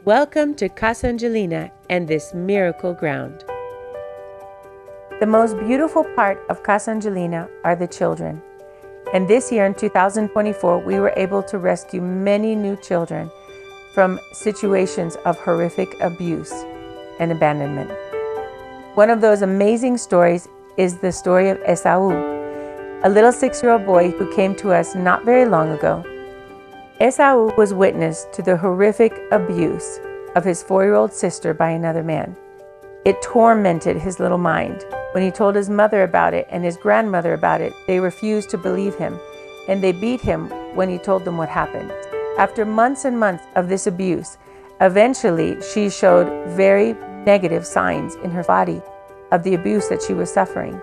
Welcome to Casa Angelina and this miracle ground. The most beautiful part of Casa Angelina are the children. And this year in 2024, we were able to rescue many new children from situations of horrific abuse and abandonment. One of those amazing stories is the story of Esau, a little 6-year-old boy who came to us not very long ago. Esau was witness to the horrific abuse of his 4-year-old sister by another man. It tormented his little mind. When he told his mother about it and his grandmother about it, they refused to believe him, and they beat him when he told them what happened. After months and months of this abuse, eventually she showed very negative signs in her body of the abuse that she was suffering,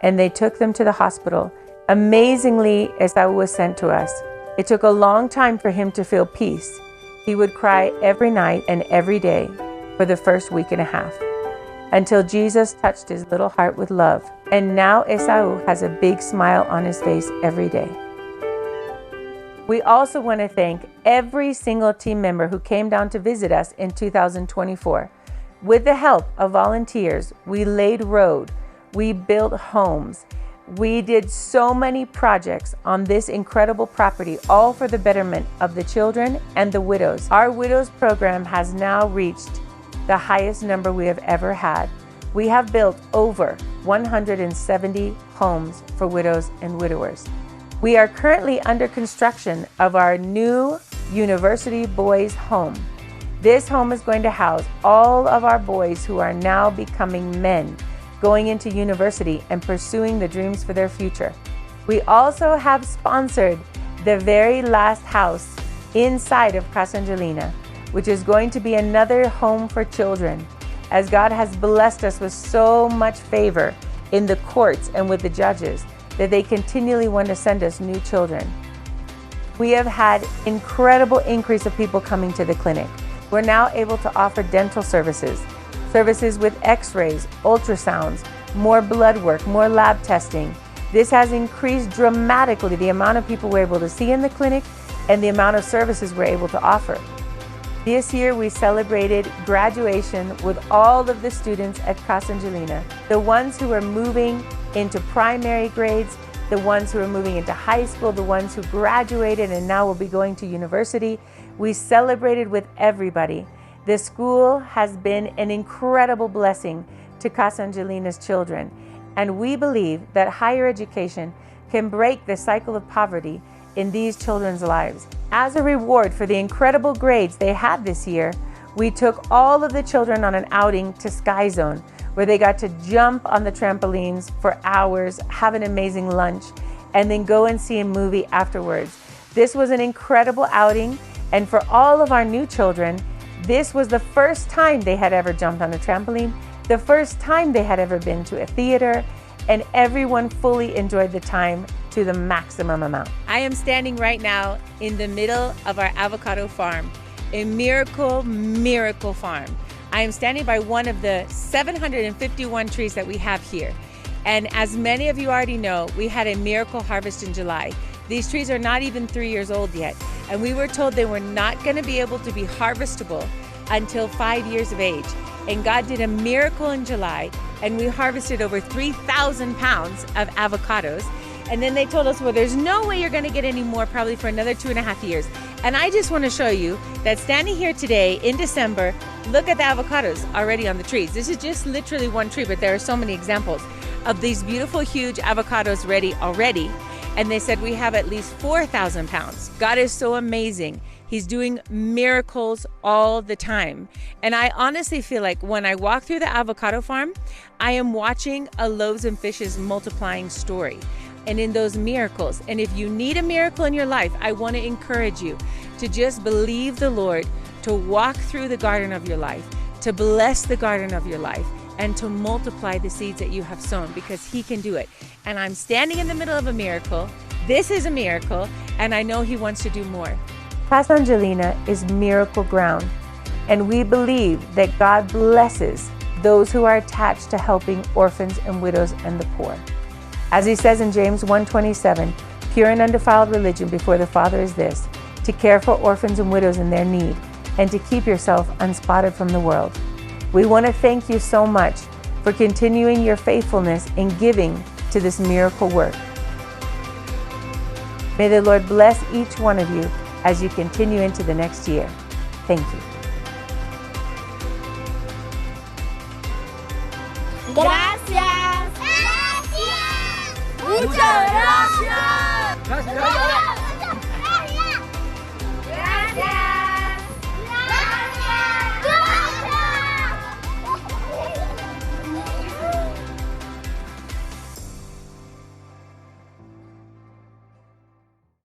and they took them to the hospital. Amazingly, Esau was sent to us. It took a long time for him to feel peace. He would cry every night and every day for the first week and a half, until Jesus touched his little heart with love. And now Esau has a big smile on his face every day. We also want to thank every single team member who came down to visit us in 2024. With the help of volunteers, we laid road, we built homes, we did so many projects on this incredible property, all for the betterment of the children and the widows. Our widows program has now reached the highest number we have ever had. We have built over 170 homes for widows and widowers. We are currently under construction of our new University Boys Home. This home is going to house all of our boys who are now becoming men, going into university and pursuing the dreams for their future. We also have sponsored the very last house inside of Casa Angelina, which is going to be another home for children, as God has blessed us with so much favor in the courts and with the judges that they continually want to send us new children. We have had incredible increase of people coming to the clinic. We're now able to offer dental services with x-rays, ultrasounds, more blood work, more lab testing. This has increased dramatically the amount of people we're able to see in the clinic and the amount of services we're able to offer. This year we celebrated graduation with all of the students at Casa Angelina, the ones who are moving into primary grades, the ones who are moving into high school, the ones who graduated and now will be going to university. We celebrated with everybody. The school has been an incredible blessing to Casa Angelina's children, and we believe that higher education can break the cycle of poverty in these children's lives. As a reward for the incredible grades they had this year, we took all of the children on an outing to Sky Zone, where they got to jump on the trampolines for hours, have an amazing lunch, and then go and see a movie afterwards. This was an incredible outing, and for all of our new children, this was the first time they had ever jumped on a trampoline, the first time they had ever been to a theater, and everyone fully enjoyed the time to the maximum amount. I am standing right now in the middle of our avocado farm, a miracle farm. I am standing by one of the 751 trees that we have here. And as many of you already know, we had a miracle harvest in July. These trees are not even 3 years old yet, and we were told they were not going to be able to be harvestable until 5 years of age. And God did a miracle in July, and we harvested over 3,000 pounds of avocados. And then they told us, well, there's no way you're going to get any more probably for another 2.5 years. And I just want to show you that standing here today in December, look at the avocados already on the trees. This is just literally one tree, but there are so many examples of these beautiful, huge avocados ready already. And they said we have at least 4,000 pounds. God is so amazing. He's doing miracles all the time. And I honestly feel like when I walk through the avocado farm, I am watching a loaves and fishes multiplying story. And in those miracles, and if you need a miracle in your life, I want to encourage you to just believe the Lord, to walk through the garden of your life, to bless the garden of your life, and to multiply the seeds that you have sown, because He can do it. And I'm standing in the middle of a miracle. This is a miracle, and I know He wants to do more. Casa Angelina is miracle ground, and we believe that God blesses those who are attached to helping orphans and widows and the poor. As He says in James 1:27, pure and undefiled religion before the Father is this, to care for orphans and widows in their need, and to keep yourself unspotted from the world. We want to thank you so much for continuing your faithfulness in giving to this miracle work. May the Lord bless each one of you as you continue into the next year. Thank you. Gracias. Gracias. Muchas gracias. Gracias.